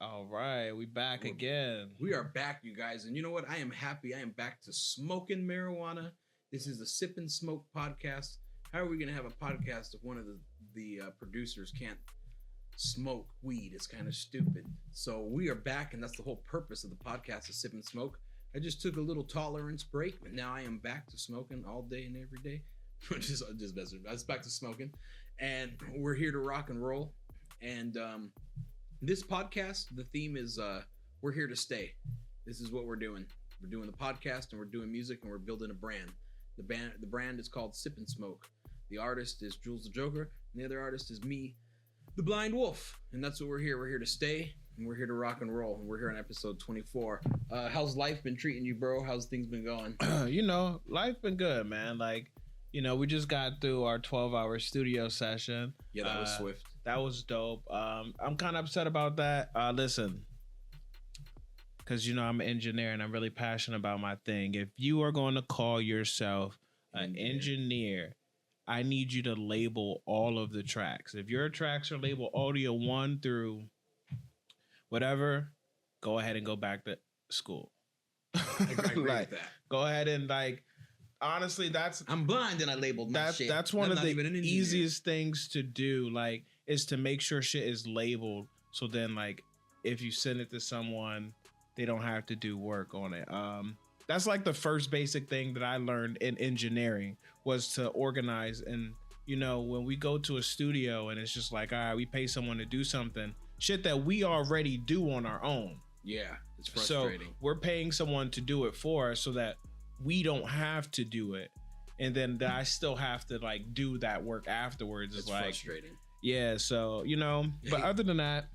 All right, we back again. We are back, you guys. And you know what? I am happy. I am back to smoking marijuana. This is the Sip and Smoke podcast. How are we going to have a podcast if one of the producers can't smoke weed? It's kind of stupid. So we are back, and that's the whole purpose of the podcast is Sip and Smoke. I just took a little tolerance break, but now I am back to smoking all day and every day. just I was back to smoking, and we're here to rock and roll. And this podcast, the theme is we're here to stay. This is what we're doing. We're doing the podcast, and we're doing music, and we're building a brand. The brand is called Sip and Smoke. The artist is Julz Da Joka, and the other artist is me, the Blind Wolf. And that's what we're here. We're here to stay, and we're here to rock and roll. And we're here on episode 24. How's life been treating you, bro? How's things been going? Life been good, man. We just got through our 12-hour studio session. Yeah, that was swift. That was dope. I'm kind of upset about that. Listen, because, I'm an engineer and I'm really passionate about my thing. If you are going to call yourself an engineer, I need you to label all of the tracks. If your tracks are labeled audio 1 through whatever, go ahead and go back to school. I agree with that. Go ahead and honestly, I'm blind and I labeled my shit. That's one of the easiest things to do, is to make sure shit is labeled. So then, if you send it to someone, they don't have to do work on it. That's the first basic thing that I learned in engineering was to organize. And, when we go to a studio and it's just all right, we pay someone to do something, shit that we already do on our own. Yeah, it's frustrating. So we're paying someone to do it for us so that we don't have to do it. And then I still have to do that work afterwards. It's frustrating. Yeah. So, but other than that.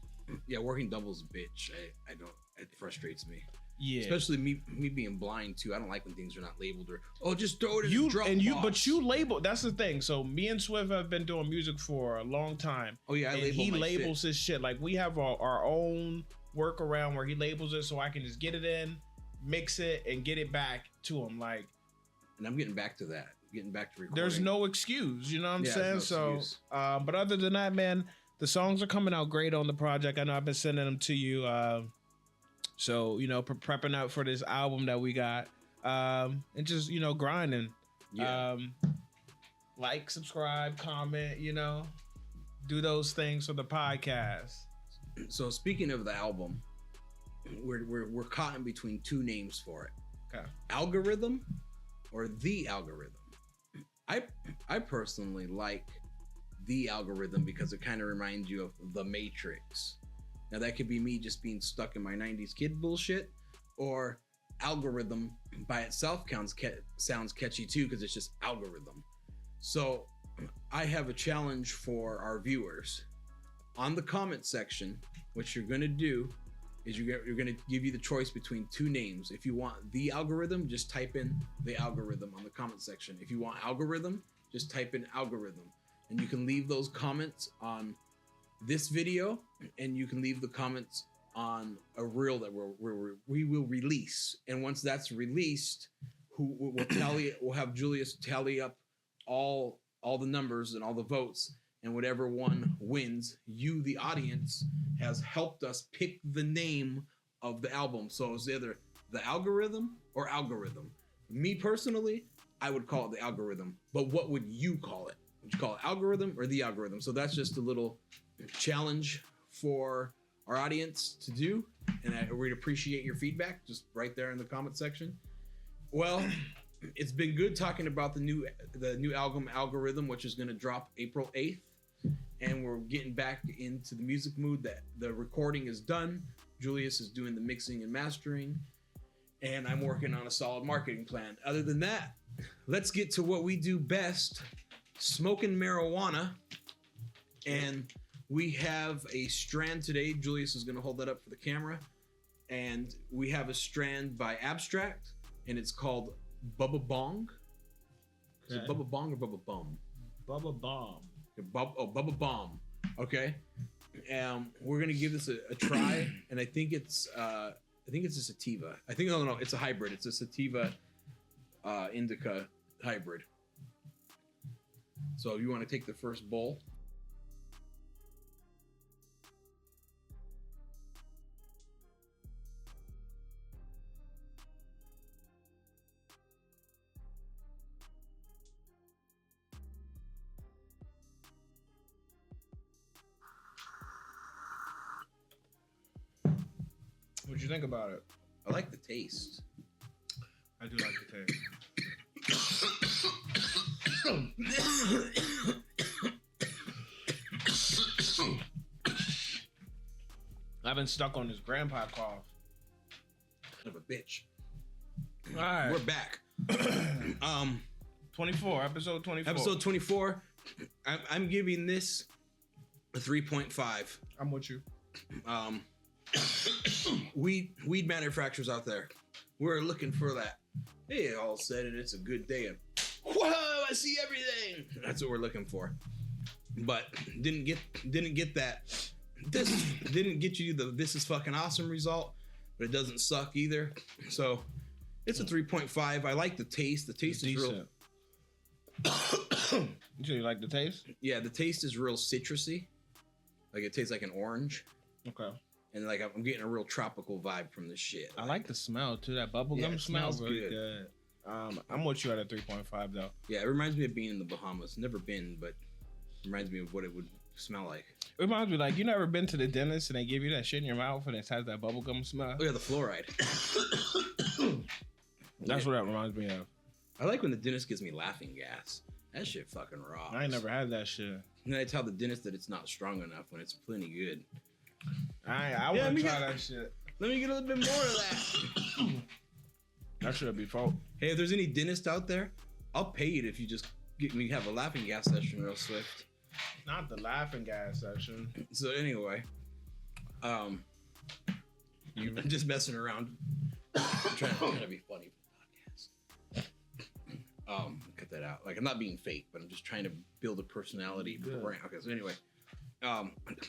Yeah. Working doubles, bitch. I don't, it frustrates me. Yeah. Especially me being blind too. I don't like when things are not labeled or just throw it in the Dropbox. But you label, that's the thing. So me and Swift have been doing music for a long time. Oh yeah. He labels his shit. We have our own workaround where he labels it so I can just get it in, mix it, and get it back to him. And I'm getting back to that. Getting back to recording. There's no excuse, you know what I'm saying? No excuse. But other than that, man, the songs are coming out great on the project. I know I've been sending them to you. So, prepping out for this album that we got. And just, grinding. Yeah. Subscribe, comment, do those things for the podcast. So speaking of the album, we're caught in between two names for it. Okay. Algorithm or The Algorithm. I personally like The Algorithm because it kind of reminds you of The Matrix. Now that could be me just being stuck in my 90s kid bullshit, or Algorithm by itself sounds catchy too because it's just algorithm. So I have a challenge for our viewers. On the comment section, what you're going to do is you're going to give you the choice between two names. If you want The Algorithm, just type in The Algorithm on the comment section. If you want Algorithm, just type in Algorithm. And you can leave those comments on this video, and you can leave the comments on a reel that we will release. And once that's released, we'll have Julius tally up all the numbers and all the votes. And whatever one wins, you, the audience, has helped us pick the name of the album. So it's either The Algorithm or Algorithm. Me personally, I would call it The Algorithm. But what would you call it? Would you call it Algorithm or The Algorithm? So that's just a little challenge for our audience to do. And we'd appreciate your feedback just right there in the comment section. Well, it's been good talking about the new album Algorithm, which is going to drop April 8th. And we're getting back into the music mood. That the recording is done. Julius is doing the mixing and mastering, and I'm working on a solid marketing plan. Other than that, let's get to what we do best: smoking marijuana. And we have a strand today. Julius is going to hold that up for the camera, and we have a strand by Abstract, and it's called Bubba Bong. Is it Bubba Bong or Bubba Bum? Bubba Bomb. Bubba Bomb. Okay. We're gonna give this a try, and I think it's a sativa. No, it's a hybrid. It's a sativa indica hybrid. So you want to take the first bowl? you think about it? I like the taste. I do like the taste. I've been stuck on this grandpa cough. Son of a bitch. All right. We're back. 24, episode 24. Episode 24. I'm giving this a 3.5. I'm with you. Weed manufacturers out there, we're looking for that. Hey, all said it. It's a good day. And whoa, I see everything. That's what we're looking for. But didn't get that. This didn't get you the this is fucking awesome result, but it doesn't suck either. So it's a 3.5. I like the taste. The taste is real. You say you like the taste? Yeah, the taste is real citrusy. Like it tastes like an orange. Okay. And like I'm getting a real tropical vibe from this shit. I like the smell too. That bubblegum smells really good. I'm with you at a 3.5 though. Yeah, it reminds me of being in the Bahamas. Never been, but it reminds me of what it would smell like. It reminds me like you never been to the dentist and they give you that shit in your mouth and it has that bubblegum smell. Oh yeah, the fluoride. That's what that reminds me of. I like when the dentist gives me laughing gas. That shit fucking rocks. I ain't never had that shit. And I tell the dentist that it's not strong enough when it's plenty good. I want to try that shit. Let me get a little bit more of that. That should be fault. Hey, if there's any dentist out there, I'll pay it if you just get me have a laughing gas session real swift. Not the laughing gas session. So anyway, You I'm just messing around. I'm trying to be funny for the podcast. Cut that out. Like I'm not being fake, but I'm just trying to build a personality for the brain. Okay, so anyway,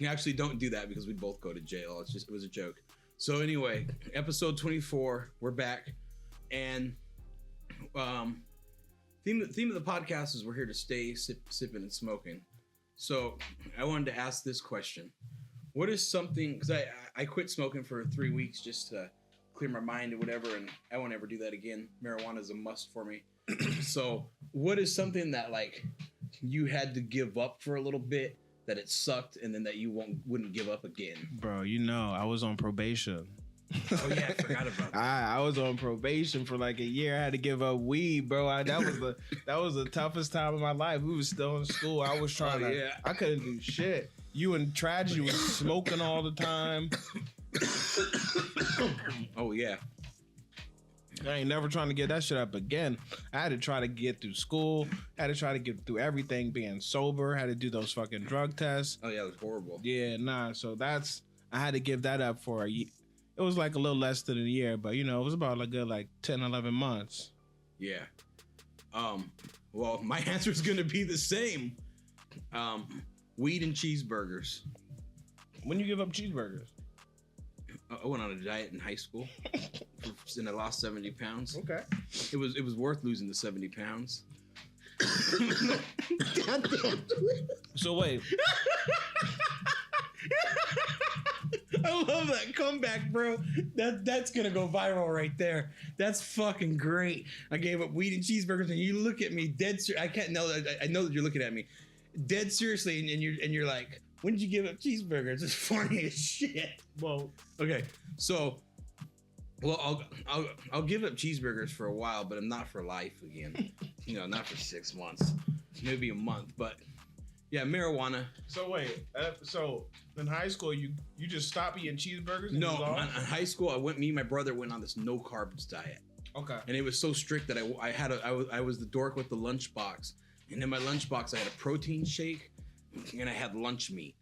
we actually don't do that because we'd both go to jail. It was a joke. So anyway, episode 24, we're back, and theme of the podcast is we're here to stay sipping and smoking. So I wanted to ask this question: what is something? Because I quit smoking for 3 weeks just to clear my mind or whatever, and I won't ever do that again. Marijuana is a must for me. So what is something that like you had to give up for a little bit, that it sucked, and then that you wouldn't give up again? Bro, you know, I was on probation. Oh yeah, I forgot about that. I was on probation for like a year. I had to give up weed, bro. That was the toughest time of my life. We was still in school. I was trying I couldn't do shit. You and Tragedy was smoking all the time. Oh yeah. I ain't never trying to get that shit up again. I had to try to get through school. I had to try to get through everything being sober. Had to do those fucking drug tests. Oh yeah, it was horrible. Yeah, nah. So I had to give that up for a year. It was like a little less than a year, but you know, it was about a good like 10, 11 months. Yeah. Well, my answer is gonna be the same. Weed and cheeseburgers. When you give up cheeseburgers? I went on a diet in high school, and I lost 70 pounds. Okay. It was worth losing the 70 pounds. So wait. I love that comeback, bro. That's gonna go viral right there. That's fucking great. I gave up weed and cheeseburgers, and you look at me dead serious. I know that you're looking at me dead seriously, and you're like, when did you give up cheeseburgers? It's funny as shit. Well, okay, so, well, I'll give up cheeseburgers for a while, but I'm not for life again. You know, not for 6 months, maybe a month, but yeah, marijuana. So wait, so in high school you just stopped eating cheeseburgers? No, in high school me and my brother went on this no carbs diet. Okay. And it was so strict that I was the dork with the lunchbox, and in my lunchbox I had a protein shake, and I had lunch meat.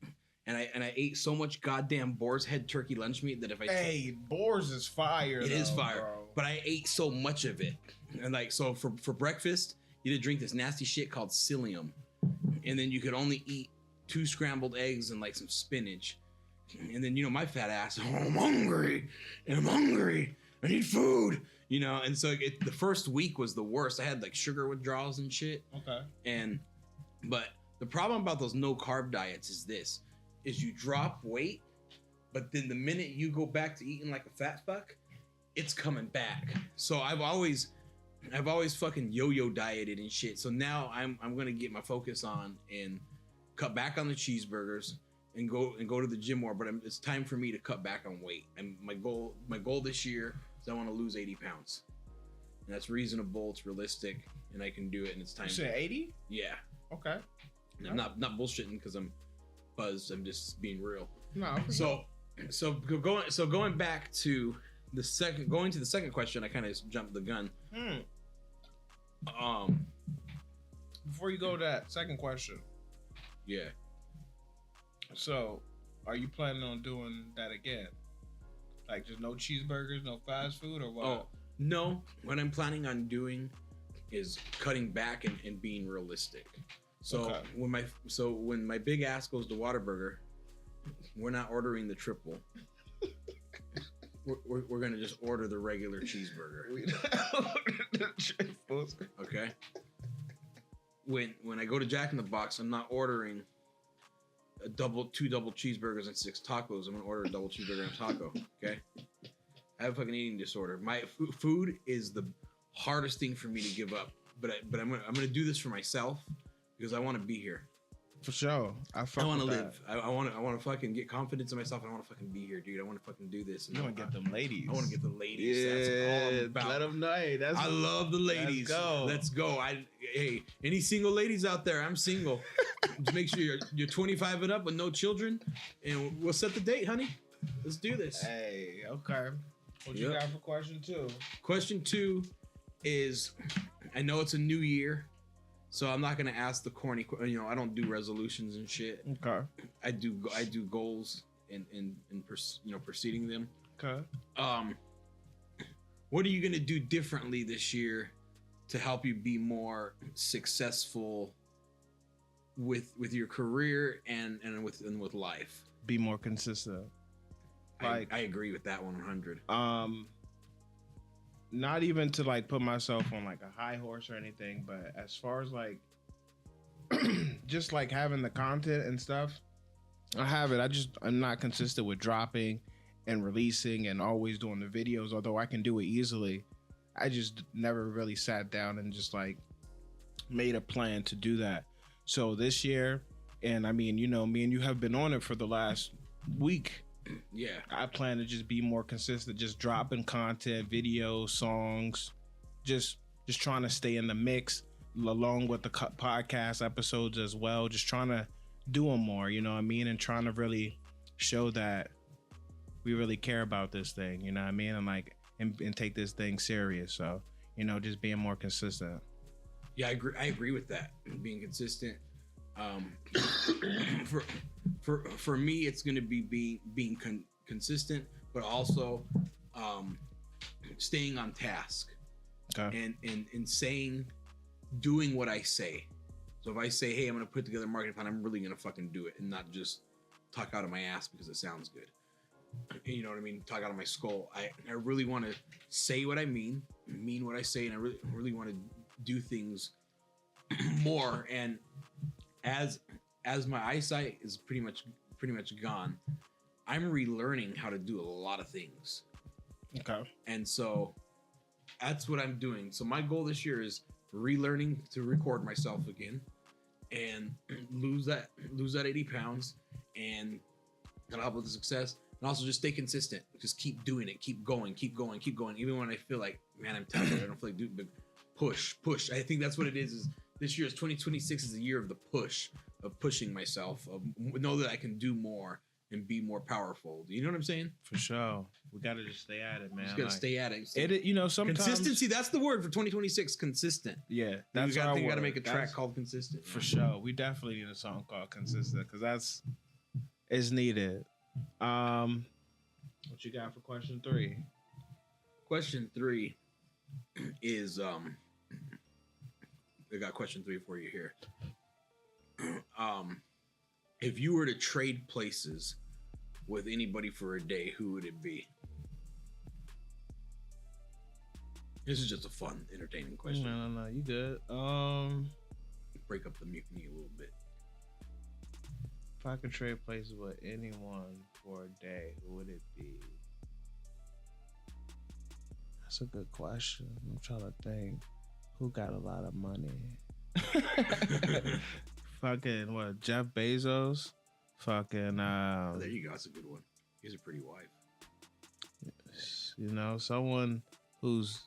And I ate so much goddamn boar's head turkey lunch meat that if I boar's is fire. It is fire, bro. But I ate so much of it, and like so for breakfast you had to drink this nasty shit called psyllium, and then you could only eat 2 scrambled eggs and like some spinach, and then you know my fat ass, oh, I'm hungry, I need food, you know, and so the first week was the worst. I had like sugar withdrawals and shit. Okay. But the problem about those no carb diets is you drop weight, but then the minute you go back to eating like a fat fuck, it's coming back. So I've always fucking yo-yo dieted and shit. So now I'm gonna get my focus on and cut back on the cheeseburgers, and go to the gym more, but it's time for me to cut back on weight. And my goal this year is I want to lose 80 pounds, and that's reasonable. It's realistic, and I can do it. And it's time. You said 80? Yeah. Okay. I'm not bullshitting because I'm buzzed. I'm just being real. No. So going back to the second question, I kind of jumped the gun. Before you go to that second question. Yeah. So, are you planning on doing that again? Like just no cheeseburgers, no fast food, or what? Oh, no. What I'm planning on doing is cutting back and being realistic. So Okay. when my big ass goes to Whataburger, we're not ordering the triple. We're gonna just order the regular cheeseburger. Okay. When I go to Jack in the Box, I'm not ordering two double cheeseburgers and 6 tacos. I'm gonna order a double cheeseburger and a taco. Okay. I have a fucking eating disorder. My food is the hardest thing for me to give up. But I'm gonna do this for myself because I want to be here. For sure. I want to live. I want to fucking get confidence in myself. I want to fucking be here, dude. I want to fucking do this. You want to get them ladies. I want to get the ladies. Yeah, that's all I'm about. Let them know. Hey, I love the ladies. Let's go. Hey, any single ladies out there? I'm single. Just make sure you're 25 and up with no children, and we'll set the date, honey. Let's do this. Hey, okay. What you got for question 2? Question 2 is, I know it's a new year. So I'm not gonna ask the corny. I don't do resolutions and shit. Okay. I do goals and preceding them. Okay. What are you gonna do differently this year to help you be more successful with your career and with life? Be more consistent. I agree with that 100. Not even to like put myself on like a high horse or anything, but as far as like just like having the content and stuff, I have it. I'm not consistent with dropping and releasing and always doing the videos, although I can do it easily. I just never really sat down and just like made a plan to do that. So this year, and I mean, me and you have been on it for the last week. Yeah, I plan to just be more consistent, just dropping content, videos, songs, just trying to stay in the mix along with the podcast episodes as well. Just trying to do them more, you know what I mean, and trying to really show that we really care about this thing, you know what I mean, and like and take this thing serious. So just being more consistent. Yeah, I agree with that. Being consistent. For me, it's going to be being consistent, but also staying on task. Okay. And doing what I say. So if I say, hey, I'm going to put together a marketing plan, I'm really going to fucking do it and not just talk out of my ass because it sounds good. You know what I mean? Talk out of my skull. I really want to say what I mean what I say, and I really want to do things more. And as my eyesight is pretty much gone, I'm relearning how to do a lot of things. Okay. And so that's what I'm doing. So my goal this year is relearning to record myself again and lose that 80 pounds and that'll help with the success. And also just stay consistent. Just keep doing it. Keep going. Even when I feel like, man, I'm tired. I don't feel like doing, but push. I think that's what it is this year is 2026 is the year of the push, of pushing myself, of know that I can do more and be more powerful. You know what I'm saying? For sure. We got to just stay at it, man. Just got to stay at it. Sometimes consistency, that's the word for 2026, consistent. Yeah. That's I think you got to make a track called Consistent. For sure. We definitely need a song called Consistent because it's needed. What you got for question 3? Question 3 is I got question 3 for you here. If you were to trade places with anybody for a day, who would it be? This is just a fun, entertaining question. No, you good. Break up the mutiny a little bit. If I could trade places with anyone for a day, who would it be? That's a good question. I'm trying to think. Who got a lot of money? Fucking what? Jeff Bezos. fucking there you go. That's a good one. He's a pretty wife. you know, someone who's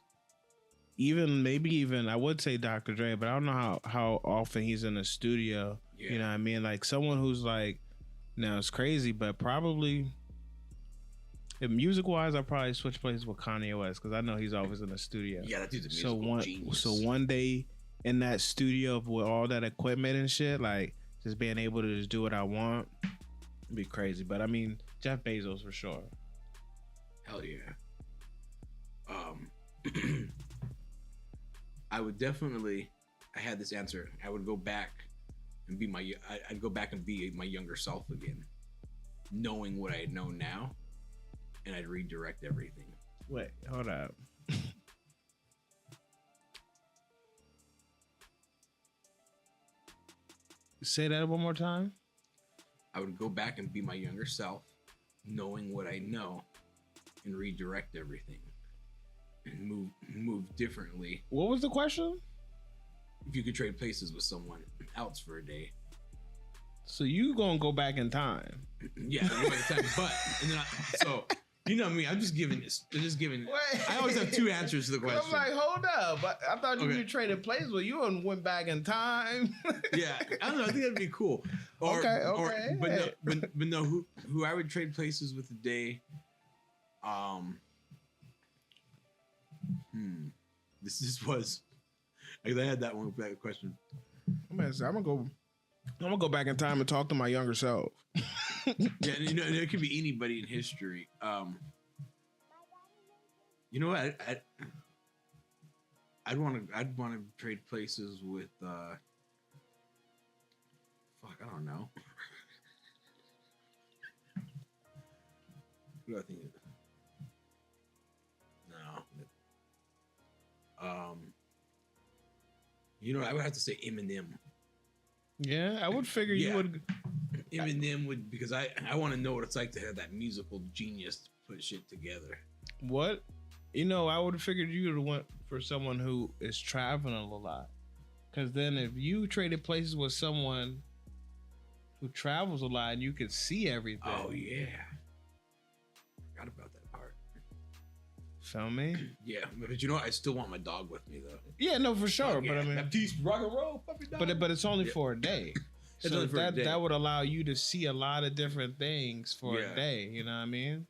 maybe even I would say Dr. Dre, but I don't know how often he's in the studio. Yeah. You know what I mean? Like someone who's like, now it's crazy, but probably music wise, I probably switch places with Kanye West because I know he's always in the studio. Yeah, that dude's a musical genius. So one day in that studio with all that equipment and shit, like just being able to just do what I want, it'd be crazy. But I mean, Jeff Bezos for sure. Hell yeah. I would definitely. I had this answer. I would go back and be I'd go back and be my younger self again, knowing what I know now, and I'd redirect everything. Wait, hold up. Say that one more time. I would go back and be my younger self, knowing what I know, and redirect everything, and move differently. What was the question? If you could trade places with someone else for a day. So you gonna go back in time? Yeah, go back in time. But and then so you know me, I'm just giving this. Wait. I always have two answers to the question. I'm like, hold up. I thought you traded places where you went back in time. Yeah, I don't know. I think that'd be cool. Okay. But no, who I would trade places with today. This was. Like I had that question. I'm gonna go back in time and talk to my younger self. Yeah, you know, it could be anybody in history. You know what? I'd want to trade places with. Fuck, I don't know. Who do I think? No. You know, I would have to say Eminem. Yeah, I would figure you would. Eminem would, because I want to know what it's like to have that musical genius to put shit together. What? You know, I would have figured you would have went for someone who is traveling a lot. Because then if you traded places with someone who travels a lot and you could see everything. Oh, yeah. Forgot about that part. Feel me? Yeah, but you know what? I still want my dog with me, though. Yeah, no, for sure. Yeah. But I mean, Baptiste, rock and roll, puppy dog. But it's only for a day. It's So only for a day. that would allow you to see a lot of different things for a day. You know what I mean?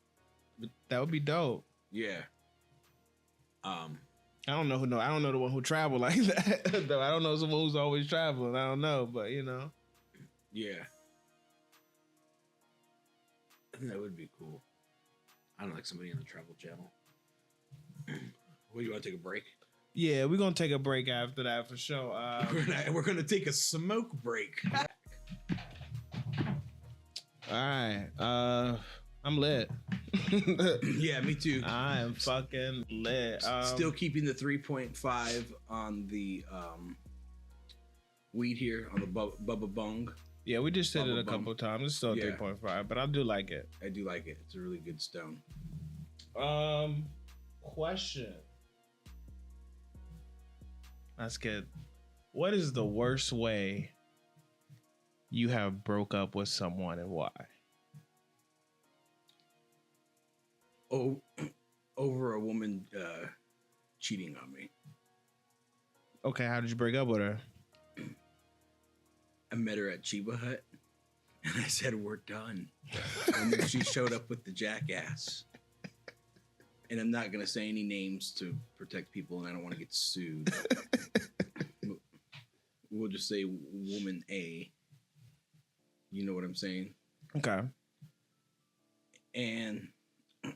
But that would be dope. Yeah. I don't know the one who traveled like that. Though I don't know someone who's always traveling. I don't know, but you know. Yeah. I think that would be cool. I don't know, like somebody on the Travel Channel. Well, you want to take a break? Yeah, we're gonna take a break after that for sure. We're gonna take a smoke break. All right. I'm lit. Yeah, me too. I am fucking lit. Still keeping the 3.5 on the weed here on the Bubba Bung. Yeah, we just said it a Bubba couple times. It's still 3.5, but I do like it. I do like it. It's a really good stone. Question. That's good. What is the worst way you have broke up with someone and why? Oh, over a woman cheating on me. Okay, how did you break up with her? I met her at Chiba Hut, and I said, "We're done." And then she showed up with the jackass. And I'm not gonna say any names to protect people, and I don't want to get sued. We'll just say woman A. You know what I'm saying? Okay. And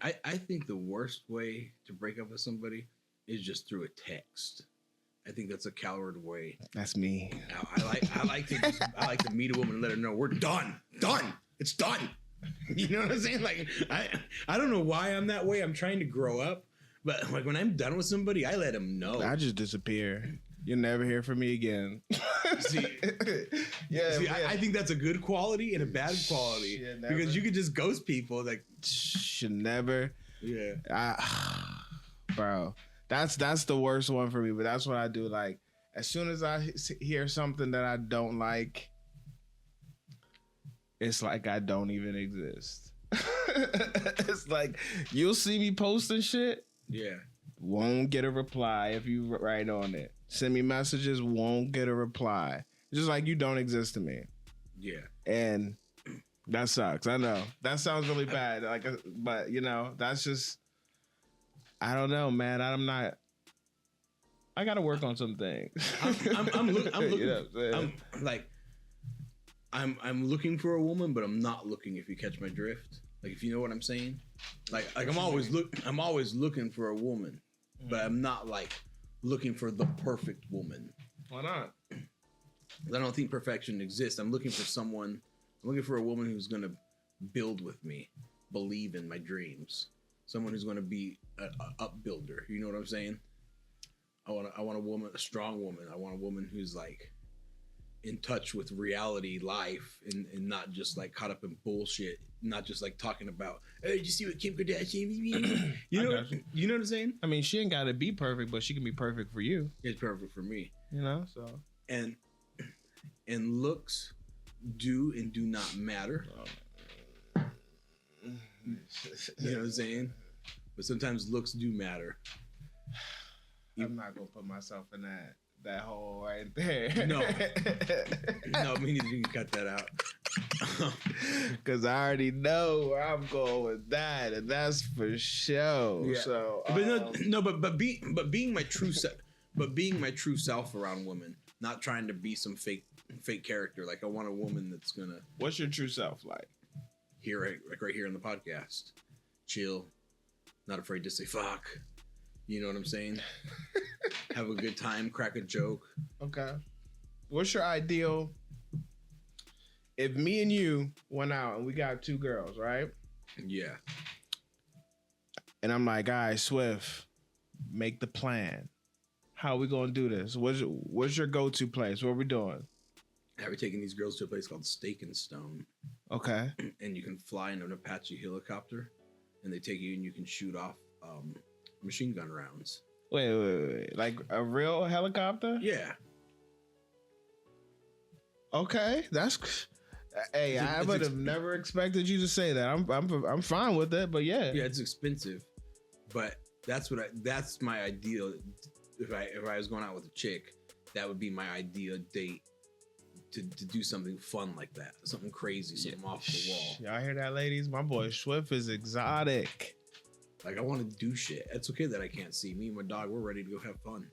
I think the worst way to break up with somebody is just through a text. I think that's a coward way. That's me. I like to meet a woman and let her know we're done. It's done. You know what I'm saying? Like I don't know why I'm that way. I'm trying to grow up, but like when I'm done with somebody, I let them know. I just disappear. You'll never hear from me again. See, I think that's a good quality and a bad quality because you could just ghost people. Like should never. Yeah. Bro, that's the worst one for me. But that's what I do. Like as soon as I hear something that I don't like, it's like I don't even exist. It's like you'll see me posting shit. Yeah. Won't get a reply if you write on it. Send me messages, won't get a reply. It's just like you don't exist to me. Yeah. And that sucks. I know. That sounds really bad. But you know, that's just I don't know, man. I gotta work on some things. I'm looking. You know I'm looking for a woman, but I'm not looking. If you catch my drift, like if you know what I'm saying, like I'm always looking for a woman, but I'm not like looking for the perfect woman. Why not? I don't think perfection exists. I'm looking for someone. I'm looking for a woman who's gonna build with me, believe in my dreams. Someone who's gonna be a upbuilder. You know what I'm saying? I want a woman, a strong woman. I want a woman who's like in touch with reality, life, and not just like caught up in bullshit. Not just like talking about, hey, did you see what Kim Kardashian? You know what I'm saying? I mean, she ain't gotta be perfect, but she can be perfect for you. It's perfect for me. You know, so and looks do and do not matter. You know what I'm saying? But sometimes looks do matter. I'm not gonna put myself in that hole right there. No, we need to cut that out. Cause I already know where I'm going with that, and that's for sure. Yeah. So, but being my true self around women, not trying to be some fake character. Like I want a woman that's gonna. What's your true self like? Right here on the podcast, chill, not afraid to say fuck. You know what I'm saying? Have a good time, crack a joke. Okay. What's your ideal? If me and you went out and we got 2 girls, right? Yeah. And I'm like, all right, Swift, make the plan. How are we gonna do this? What's your go-to place? What are we doing? We're taking these girls to a place called Steak and Stone. Okay. And you can fly in an Apache helicopter, and they take you and you can shoot off machine gun rounds. Wait. Like a real helicopter? Yeah. Okay. Hey, I would have never expected you to say that. I'm fine with it, but yeah. Yeah, it's expensive. But that's my ideal. If I was going out with a chick, that would be my ideal date. To do something fun like that. Something crazy, something off the wall. Y'all hear that, ladies? My boy Swift is exotic. Like, I want to do shit. It's okay that I can't see. Me and my dog, we're ready to go have fun.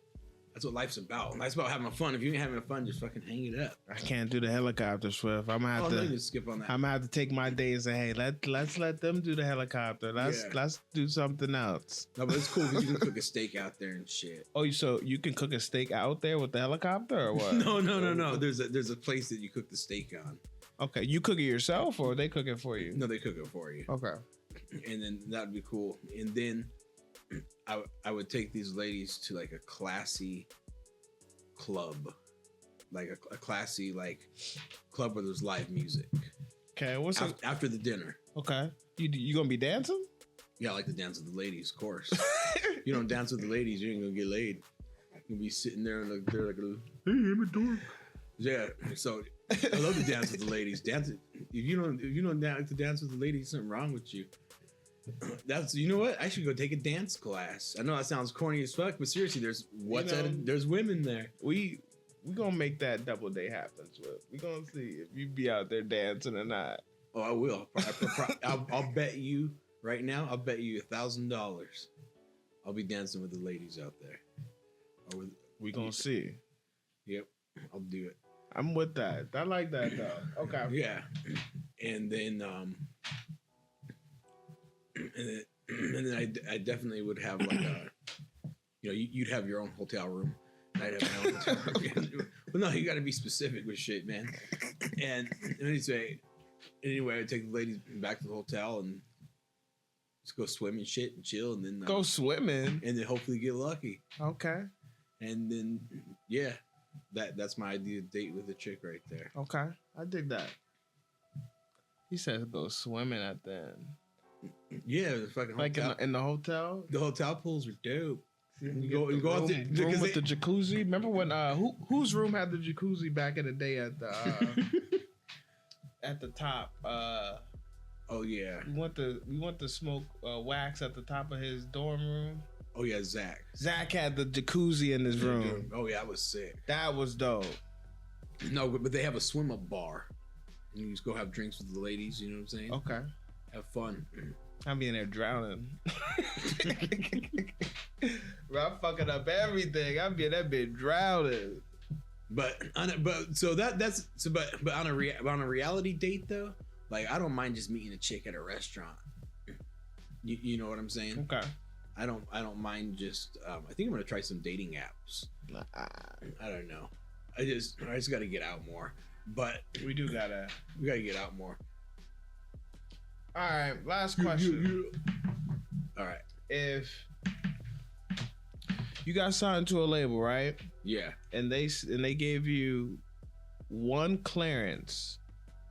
That's what life's about. Life's about having fun. If you ain't having fun, just fucking hang it up. I can't do the helicopter, Swift. I'm gonna have to skip on that. I'm gonna have to take my day and say, hey, let's let them do the helicopter. Let's do something else. No, but it's cool because you can cook a steak out there and shit. Oh, so you can cook a steak out there with the helicopter or what? No. There's a place that you cook the steak on. Okay, you cook it yourself or they cook it for you? No, they cook it for you. Okay. And then that'd be cool. And then I would take these ladies to like a classy club, like a classy like club where there's live music. Okay, after the dinner? Okay, you gonna be dancing? Yeah, I like to dance with the ladies, of course. You don't dance with the ladies, you ain't gonna get laid. You'll be sitting there and they're like, hey, I'm a dork. Yeah, so I love to dance with the ladies. Dance if you don't like to dance with the ladies, something wrong with you. You know what? I should go take a dance class. I know that sounds corny as fuck, but seriously, there's women there. We gonna make that double day happen. We gonna see if you be out there dancing or not. Oh, I will. I'll bet you right now. I'll bet you $1,000. I'll be dancing with the ladies out there. We gonna see. Yep, I'll do it. I'm with that. I like that though. Okay. Yeah, and then I definitely would have like you'd have your own hotel room. I'd have my own hotel room. Well, no, you got to be specific with shit, man. And anyway, I'd take the ladies back to the hotel and just go swim and shit and chill, and then go swimming, and then hopefully get lucky. Okay. And then that's my ideal date with a chick right there. Okay, I dig that. He says go swimming at the end. Yeah, the fucking like hotel. In the hotel. The hotel pools are dope. You go out there room with the jacuzzi. Remember when whose room had the jacuzzi back in the day at the at the top. Oh yeah. We want to smoke wax at the top of his dorm room. Oh yeah, Zach. Zach had the jacuzzi in his room. Oh yeah, that was sick. That was dope. No, but they have a swim up bar. And you just go have drinks with the ladies. You know what I'm saying? Okay. Have fun. I'm in there drowning. Bro, I'm fucking up everything. I'm in that bitch drowning. But on a reality date though, like I don't mind just meeting a chick at a restaurant. You know what I'm saying? Okay. I don't mind just. I think I'm gonna try some dating apps. I don't know. I just got to get out more. But we gotta get out more. All right, last question. All right, if you got signed to a label, right? Yeah, and they gave you one clearance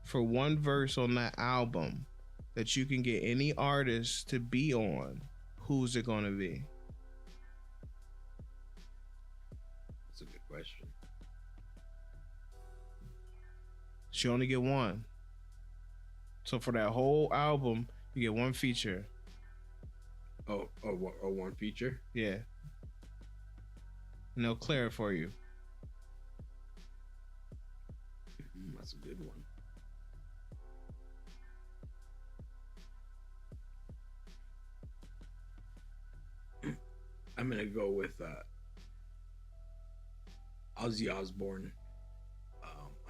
for one verse on that album that you can get any artist to be on, who's it gonna be? That's a good question. She only get one. So for that whole album, you get one feature. Oh, one feature? Yeah. And they'll clear it for you. That's a good one. I'm gonna go with Ozzy Osbourne,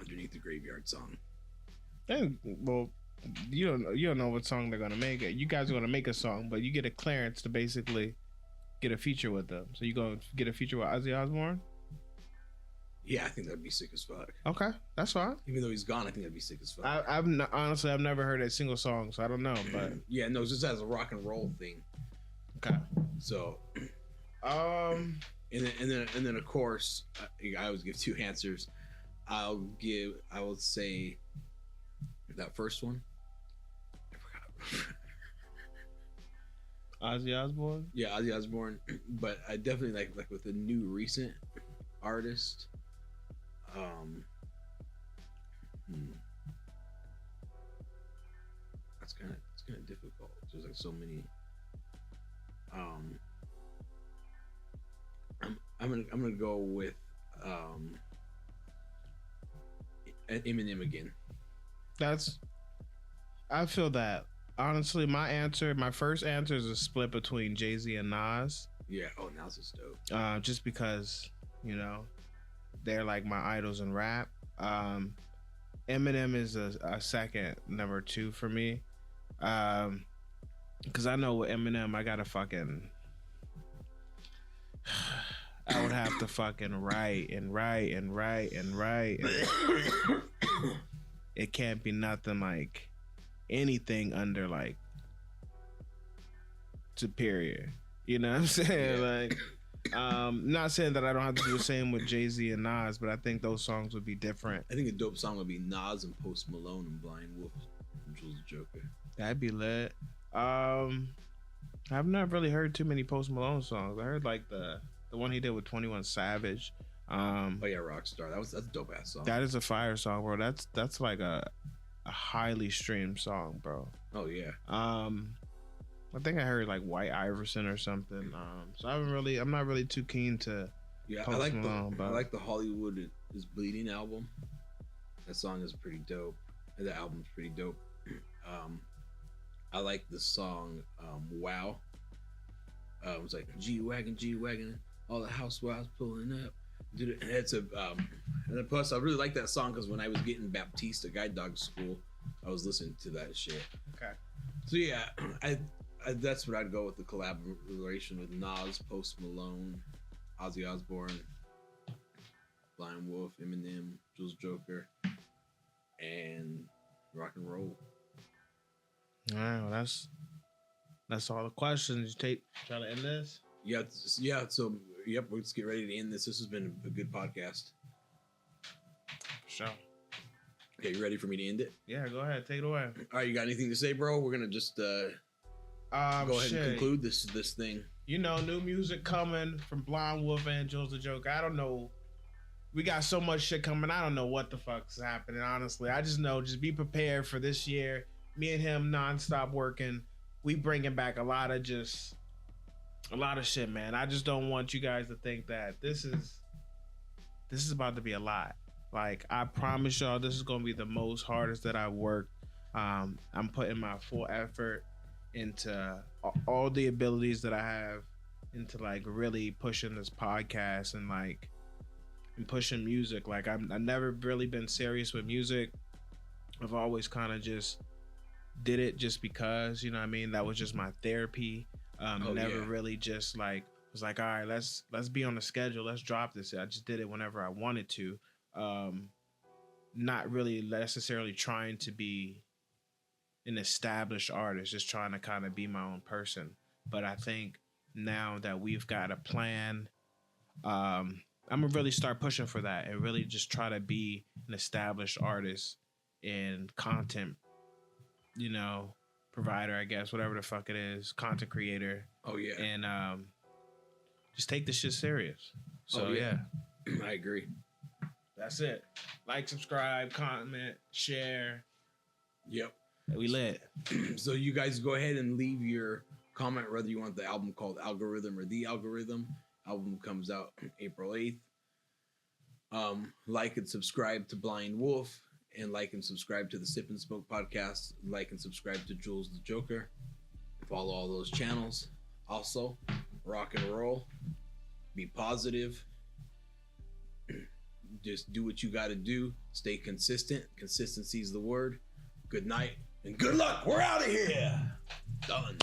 Underneath the Graveyard Song. And well, you don't know what song they're gonna make. You guys are gonna make a song, but you get a clearance to basically get a feature with them. So you gonna get a feature with Ozzy Osbourne? Yeah, I think that'd be sick as fuck. Okay, that's fine. Even though he's gone, I think that'd be sick as fuck. Honestly, I've never heard a single song, so I don't know. But yeah, no, it's just as a rock and roll thing. Okay. So, and then of course, I always give two answers. I will say that first one. I forgot. Ozzy Osbourne? Yeah, Ozzy Osbourne. But I definitely like with a new recent artist. It's kind of difficult. There's like so many. I'm gonna go with Eminem again. I feel that. Honestly, my first answer is a split between Jay-Z and Nas. Yeah, Nas is dope. Just because, they're like my idols in rap. Eminem is a second number two for me. Because I know with Eminem, I gotta fucking... I would have to fucking write. It can't be nothing like anything under like superior. You know what I'm saying? Yeah. Like, not saying that I don't have to do the same with Jay-Z and Nas, but I think those songs would be different. I think a dope song would be Nas and Post Malone and Blind Wolf and Julz Da Joka. That'd be lit. I've not really heard too many Post Malone songs. I heard like the one he did with 21 Savage. Oh yeah, Rockstar. That's a dope ass song. That is a fire song, bro. That's like a highly streamed song, bro. Oh yeah. I think I heard like White Iverson or something. So I'm not really too keen to. Yeah, I like the Hollywood is Bleeding album. That song is pretty dope. That album's pretty dope. I like the song Wow. It's like G-Wagon, all the housewives pulling up. Dude, it's and then plus I really like that song because when I was getting Baptista Guide Dog School, I was listening to that shit. Okay. So yeah, I that's what I'd go with, the collaboration with Nas, Post Malone, Ozzy Osbourne, Blind Wolf, Eminem, Julz Da Joka, and rock and roll. All right, well, that's all the questions. Try to end this? Yeah. So, let's get ready to end this. This has been a good podcast. Sure. Okay, you ready for me to end it? Yeah, go ahead. Take it away. All right, you got anything to say, bro? We're going to just go ahead and conclude this thing. New music coming from Blind Wolf and Julz Da Joka. I don't know we got so much shit coming. I don't know what the fuck's happening, honestly. I just know, just be prepared for this year. Me and him nonstop working. We bringing back a lot of shit, man. I just don't want you guys to think that this is about to be a lot. Like, I promise y'all, this is gonna be the most hardest that I worked. I'm putting my full effort into all the abilities that I have into like really pushing this podcast and like and pushing music. Like I've never really been serious with music. I've always kind of just did it just because, you know what I mean? That was just my therapy. Never really just like was like, all right, let's be on the schedule. Let's drop this. I just did it whenever I wanted to. Not really necessarily trying to be an established artist, just trying to kind of be my own person. But I think now that we've got a plan, I'm gonna really start pushing for that and really just try to be an established artist and content, you know, provider, I guess, whatever the fuck it is, content creator. Oh yeah. And just take this shit serious. So yeah. I agree. That's it. Like, subscribe, comment, share. Yep. We lit. So you guys go ahead and leave your comment whether you want the album called Algorithm or The Algorithm. Album comes out April 8th. Like and subscribe to Blind Wolf, and like and subscribe to the Sip and Smoke podcast. Like and subscribe to Julz Da Joka. Follow all those channels. Also, rock and roll. Be positive. Just do what you got to do. Stay consistent. Consistency is the word. Good night and good luck. We're out of here. Done.